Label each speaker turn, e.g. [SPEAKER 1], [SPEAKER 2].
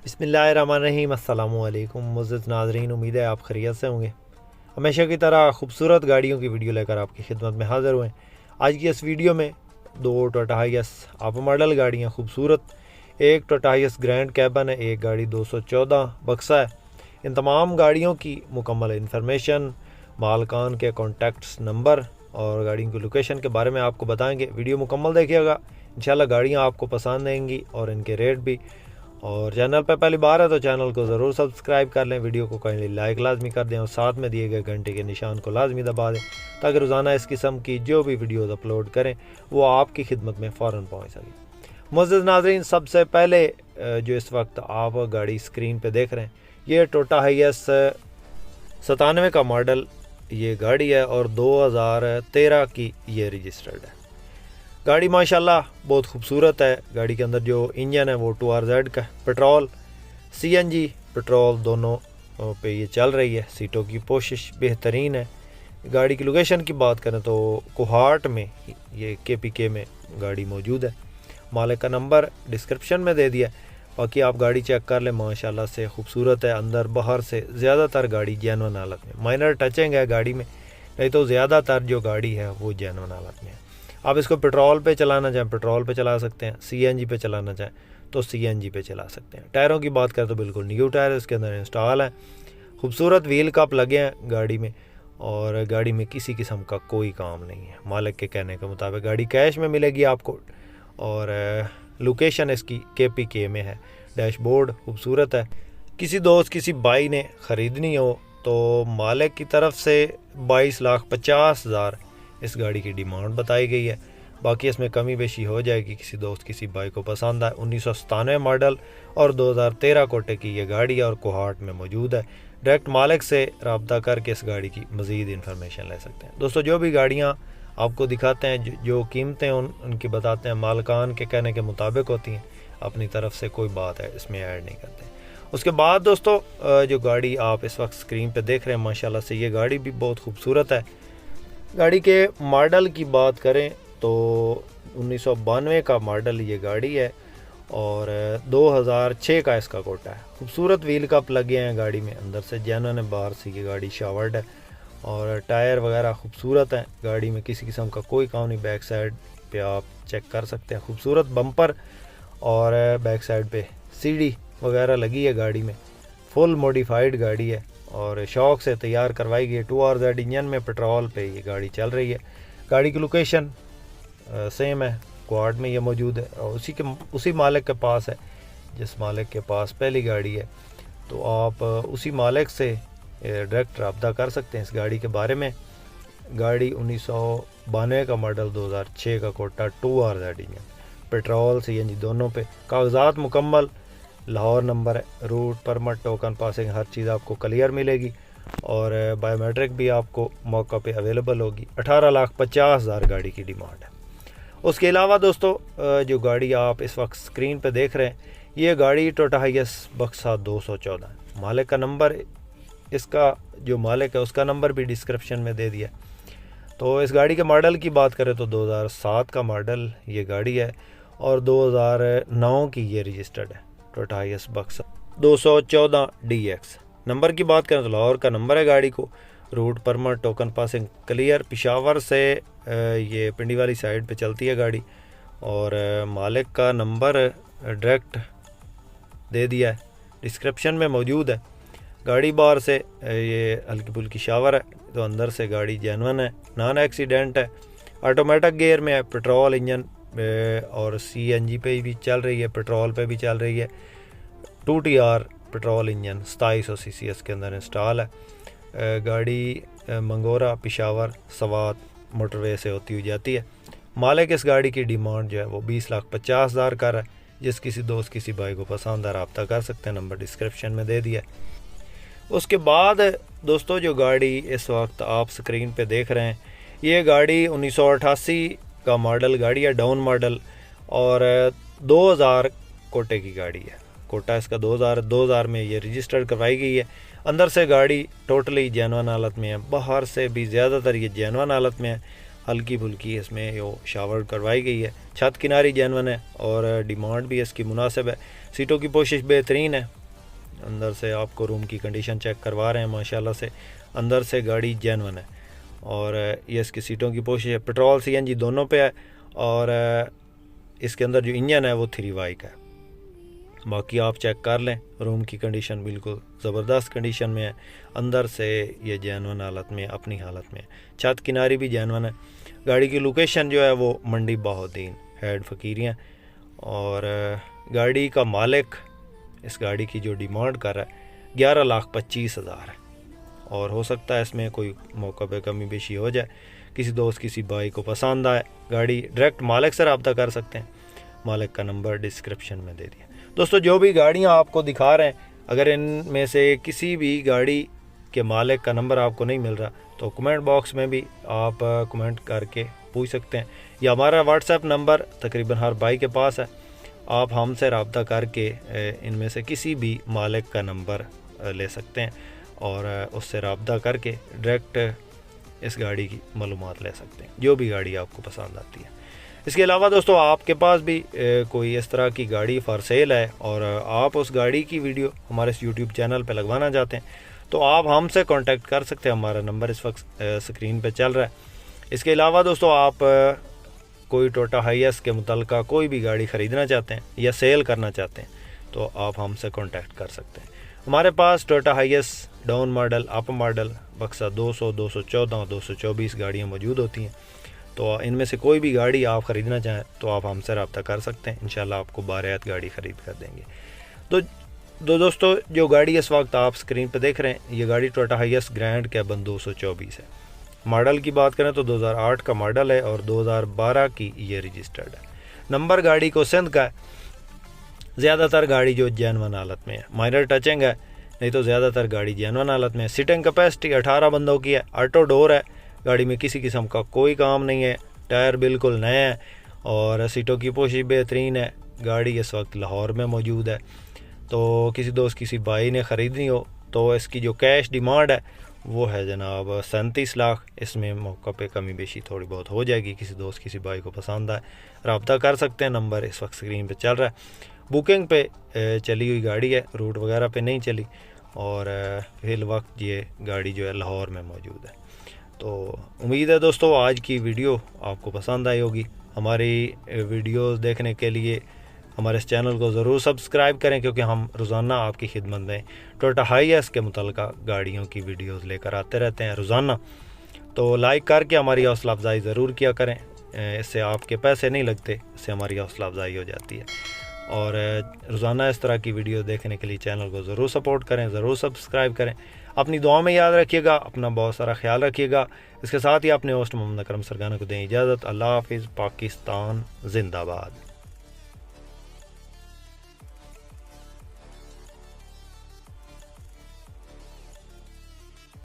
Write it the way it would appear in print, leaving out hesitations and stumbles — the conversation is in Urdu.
[SPEAKER 1] بسم اللہ الرحمن الرحیم۔ السلام علیکم معزز ناظرین، امید ہے آپ خیریت سے ہوں گے۔ ہمیشہ کی طرح خوبصورت گاڑیوں کی ویڈیو لے کر آپ کی خدمت میں حاضر ہوئے۔ آج کی اس ویڈیو میں دو ٹوٹا ہائیس آپ ماڈل گاڑیاں خوبصورت، ایک ٹوٹا ہائیس گرینڈ کیبن ہے، ایک گاڑی 214 بکسا ہے۔ ان تمام گاڑیوں کی مکمل انفارمیشن، مالکان کے کانٹیکٹس نمبر اور گاڑیوں کی لوکیشن کے بارے میں آپ کو بتائیں گے۔ ویڈیو مکمل دیکھیے گا، انشاءاللہ گاڑیاں آپ کو پسند آئیں گی اور ان کے ریٹ بھی۔ اور چینل پہ پہلی بار ہے تو چینل کو ضرور سبسکرائب کر لیں، ویڈیو کو کائنڈلی لائک لازمی کر دیں اور ساتھ میں دیے گئے گھنٹے کے نشان کو لازمی دبا دیں تاکہ روزانہ اس قسم کی جو بھی ویڈیوز اپلوڈ کریں وہ آپ کی خدمت میں فوراً پہنچ سکے۔ معزز ناظرین، سب سے پہلے جو اس وقت آپ گاڑی اسکرین پہ دیکھ رہے ہیں یہ ٹوٹا ہائیس 97 کا ماڈل یہ گاڑی ہے اور 2013 کی یہ رجسٹرڈ ہے۔ گاڑی ماشاءاللہ بہت خوبصورت ہے۔ گاڑی کے اندر جو انجن ہے وہ 2RZ کا پٹرول CNG پٹرول دونوں پہ یہ چل رہی ہے۔ سیٹوں کی پوشش بہترین ہے۔ گاڑی کی لوکیشن کی بات کریں تو کوہاٹ میں یہ KPK میں گاڑی موجود ہے۔ مالک کا نمبر ڈسکرپشن میں دے دیا ہے، باقی آپ گاڑی چیک کر لیں، ماشاءاللہ سے خوبصورت ہے۔ اندر باہر سے زیادہ تر گاڑی جینون حالت میں، مائنر ٹچنگ ہے گاڑی میں، نہیں تو زیادہ تر جو گاڑی ہے وہ جینون حالت میں ہے۔ آپ اس کو پٹرول پہ چلانا چاہیں پٹرول پہ چلا سکتے ہیں، CNG پہ چلانا چاہیں تو CNG پہ چلا سکتے ہیں۔ ٹائروں کی بات کریں تو بالکل نیو ٹائر اس کے اندر انسٹال ہیں۔ خوبصورت ویل کپ لگے ہیں گاڑی میں اور گاڑی میں کسی قسم کا کوئی کام نہیں ہے۔ مالک کے کہنے کے مطابق گاڑی کیش میں ملے گی آپ کو اور لوکیشن اس کی KPK میں ہے۔ ڈیش بورڈ خوبصورت ہے۔ کسی دوست کسی بھائی نے خریدنی ہو تو مالک کی طرف سے 22,50,000 اس گاڑی کی ڈیمانڈ بتائی گئی ہے، باقی اس میں کمی بیشی ہو جائے گی۔ کسی دوست کسی بھائی کو پسند آئے۔ 1997 ماڈل اور 2013 کوٹے کی یہ گاڑی ہے اور کوہاٹ میں موجود ہے۔ ڈائریکٹ مالک سے رابطہ کر کے اس گاڑی کی مزید انفارمیشن لے سکتے ہیں۔ دوستو، جو بھی گاڑیاں آپ کو دکھاتے ہیں جو قیمتیں ان کی بتاتے ہیں مالکان کے کہنے کے مطابق ہوتی ہیں، اپنی طرف سے کوئی بات ہے اس میں ایڈ نہیں کرتے۔ اس کے بعد دوستو جو گاڑی آپ اس وقت اسکرین پہ دیکھ رہے ہیں، ماشاءاللہ سے یہ گاڑی بھی بہت خوبصورت ہے۔ گاڑی کے ماڈل کی بات کریں تو 1992 کا ماڈل یہ گاڑی ہے اور 2006 کا اس کا کوٹا ہے۔ خوبصورت ویل کپ لگے ہیں گاڑی میں، اندر سے جینون ہے، باہر سے یہ گاڑی شاورڈ ہے اور ٹائر وغیرہ خوبصورت ہیں۔ گاڑی میں کسی قسم کا کوئی کام نہیں۔ بیک سائڈ پہ آپ چیک کر سکتے ہیں، خوبصورت بمپر اور بیک سائڈ پہ CD وغیرہ لگی ہے گاڑی میں۔ فل موڈیفائڈ گاڑی ہے اور شوق سے تیار کروائی گئی ہے۔ 2RZ انجن میں پٹرول پہ یہ گاڑی چل رہی ہے۔ گاڑی کی لوکیشن سیم ہے، کوہاٹ میں یہ موجود ہے اور اسی مالک کے پاس ہے جس مالک کے پاس پہلی گاڑی ہے، تو آپ اسی مالک سے ڈائریکٹ رابطہ کر سکتے ہیں اس گاڑی کے بارے میں۔ گاڑی 1992 کا ماڈل، 2006 کا quota, 2RZ engine, petrol CNG دونوں پہ، کاغذات مکمل، لاہور نمبر ہے، روٹ پرمٹ ٹوکن پاسنگ ہر چیز آپ کو کلیئر ملے گی اور بایو میٹرک بھی آپ کو موقع پہ اویلیبل ہوگی۔ 18,50,000 گاڑی کی ڈیمانڈ ہے۔ اس کے علاوہ دوستو جو گاڑی آپ اس وقت اسکرین پہ دیکھ رہے ہیں یہ گاڑی ٹوٹا ہائیس بکسا 214 ہے۔ مالک کا نمبر، اس کا جو مالک ہے اس کا نمبر بھی ڈسکرپشن میں دے دیا۔ تو اس گاڑی کے ماڈل کی بات کریں تو 2007 کا ماڈل یہ گاڑی ہے اور 2009 کی یہ رجسٹرڈ ہے۔ ٹوٹا ہائیس بکسا 214 DX۔ نمبر کی بات کریں تو لاہور کا نمبر ہے گاڑی کو، route permit token passing clear, Peshawar سے یہ پنڈی والی سائڈ پہ چلتی ہے گاڑی اور مالک کا نمبر ڈائریکٹ دے دیا ہے، ڈسکرپشن میں موجود ہے۔ گاڑی باہر سے یہ ہلکی پھلکی شاور ہے تو اندر سے گاڑی جینون ہے، نان ایکسیڈنٹ ہے، آٹومیٹک گیئر میں ہے، پٹرول انجن اور CNG پہ بھی چل رہی ہے، پٹرول پہ بھی چل رہی ہے۔ 2TR پٹرول انجن 2700 cc اس کے اندر انسٹال ہے۔ گاڑی منگورا پشاور سوات موٹر وے سے ہوتی ہوئی جاتی ہے۔ مالک اس گاڑی کی ڈیمانڈ جو ہے وہ 20,50,000 کر ہے۔ جس کسی دوست کسی بھائی کو پسند ہے رابطہ کر سکتے ہیں، نمبر ڈسکرپشن میں دے دیا ہے۔ اس کے بعد دوستو جو گاڑی اس وقت آپ سکرین پہ دیکھ رہے ہیں یہ گاڑی 1988 کا ماڈل گاڑی ہے، ڈاؤن ماڈل اور 2000 کوٹے کی گاڑی ہے۔ کوٹا اس کا 2000 میں یہ رجسٹر کروائی گئی ہے۔ اندر سے گاڑی ٹوٹلی جینون حالت میں ہے، باہر سے بھی زیادہ تر یہ جینون حالت میں ہے۔ ہلکی پھلکی اس میں یہ شاور کروائی گئی ہے. چھت کناری جینون ہے اور ڈیمانڈ بھی اس کی مناسب ہے. سیٹوں کی پوشش بہترین ہے. اندر سے آپ کو روم کی کنڈیشن چیک کروا رہے ہیں ماشاءاللہ سے. اندر سے گاڑی جینون ہے اور یہ اس کی سیٹوں کی پوشش ہے. پٹرول CNG دونوں پہ ہے اور اس کے اندر جو انجن ہے وہ 3Y کا ہے. باقی آپ چیک کر لیں. روم کی کنڈیشن بالکل زبردست کنڈیشن میں ہے. اندر سے یہ جینون حالت میں اپنی حالت میں ہے. چھت کناری بھی جینون ہے. گاڑی کی لوکیشن جو ہے وہ منڈی بہاؤالدین ہیڈ فقیریاں اور گاڑی کا مالک اس گاڑی کی جو ڈیمانڈ کر رہا ہے 11,25,000 ہے اور ہو سکتا ہے اس میں کوئی موقع پہ کمی بیشی ہو جائے. کسی دوست کسی بھائی کو پسند آئے گاڑی ڈائریکٹ مالک سے رابطہ کر سکتے ہیں. مالک کا نمبر ڈسکرپشن میں دے دیا. دوستو جو بھی گاڑیاں آپ کو دکھا رہے ہیں اگر ان میں سے کسی بھی گاڑی کے مالک کا نمبر آپ کو نہیں مل رہا تو کمنٹ باکس میں بھی آپ کمنٹ کر کے پوچھ سکتے ہیں یا ہمارا واٹس ایپ نمبر تقریباً ہر بھائی کے پاس ہے. آپ ہم سے رابطہ کر کے ان میں سے کسی بھی مالک کا نمبر لے سکتے ہیں اور اس سے رابطہ کر کے ڈائریکٹ اس گاڑی کی معلومات لے سکتے ہیں جو بھی گاڑی آپ کو پسند آتی ہے. اس کے علاوہ دوستو آپ کے پاس بھی کوئی اس طرح کی گاڑی فار سیل ہے اور آپ اس گاڑی کی ویڈیو ہمارے اس یوٹیوب چینل پہ لگوانا چاہتے ہیں تو آپ ہم سے کانٹیکٹ کر سکتے ہیں. ہمارا نمبر اس وقت سکرین پہ چل رہا ہے. اس کے علاوہ دوستو آپ کوئی ٹوٹا ہائیس کے متعلقہ کوئی بھی گاڑی خریدنا چاہتے ہیں یا سیل کرنا چاہتے ہیں تو آپ ہم سے کانٹیکٹ کر سکتے ہیں. ہمارے پاس ٹوٹا ہائیس ڈاؤن ماڈل اپ ماڈل بکسا 200 214 224 گاڑیاں موجود ہوتی ہیں. تو ان میں سے کوئی بھی گاڑی آپ خریدنا چاہیں تو آپ ہم سے رابطہ کر سکتے ہیں. انشاءاللہ آپ کو بارعت گاڑی خرید کر دیں گے. تو دوستو جو گاڑی اس وقت آپ سکرین پہ دیکھ رہے ہیں یہ گاڑی ٹوٹا ہائیس گرینڈ کیبن 224 ہے. ماڈل کی بات کریں تو 2008 کا ماڈل ہے اور 2012 کی یہ رجسٹرڈ ہے. نمبر گاڑی کو سندھ کا ہے. زیادہ تر گاڑی جو جینون حالت میں ہے. مائنر ٹچنگ ہے نہیں تو زیادہ تر گاڑی جینون حالت میں ہے. سیٹنگ کیپیسٹی 18 بندوں کی ہے. آٹو ڈور ہے. گاڑی میں کسی قسم کا کوئی کام نہیں ہے. ٹائر بالکل نئے ہیں اور سیٹوں کی پوشش بہترین ہے. گاڑی اس وقت لاہور میں موجود ہے. تو کسی دوست کسی بھائی نے خریدنی ہو تو اس کی جو کیش ڈیمانڈ ہے وہ ہے جناب 37 لاکھ. اس میں موقع پہ کمی بیشی تھوڑی بہت ہو جائے گی. کسی دوست کسی بھائی کو پسند آئے رابطہ کر سکتے ہیں. نمبر اس وقت سکرین پہ چل رہا ہے. بکنگ پہ چلی ہوئی گاڑی ہے. روٹ وغیرہ پہ نہیں چلی اور فی الوقت یہ گاڑی جو ہے لاہور میں موجود ہے. تو امید ہے دوستو آج کی ویڈیو آپ کو پسند آئی ہوگی. ہماری ویڈیوز دیکھنے کے لیے ہمارے اس چینل کو ضرور سبسکرائب کریں کیونکہ ہم روزانہ آپ کی خدمت میں ٹوٹا ہائیس کے متعلقہ گاڑیوں کی ویڈیوز لے کر آتے رہتے ہیں روزانہ. تو لائک کر کے ہماری حوصلہ افزائی ضرور کیا کریں. اس سے آپ کے پیسے نہیں لگتے. اس سے ہماری حوصلہ افزائی ہو جاتی ہے. اور روزانہ اس طرح کی ویڈیو دیکھنے کے لیے چینل کو ضرور سپورٹ کریں, ضرور سبسکرائب کریں. اپنی دعا میں یاد رکھیے گا. اپنا بہت سارا خیال رکھیے گا. اس کے ساتھ ہی اپنے ہوسٹ محمد اکرم سرگانہ کو دیں اجازت. اللہ حافظ. پاکستان زندہ باد.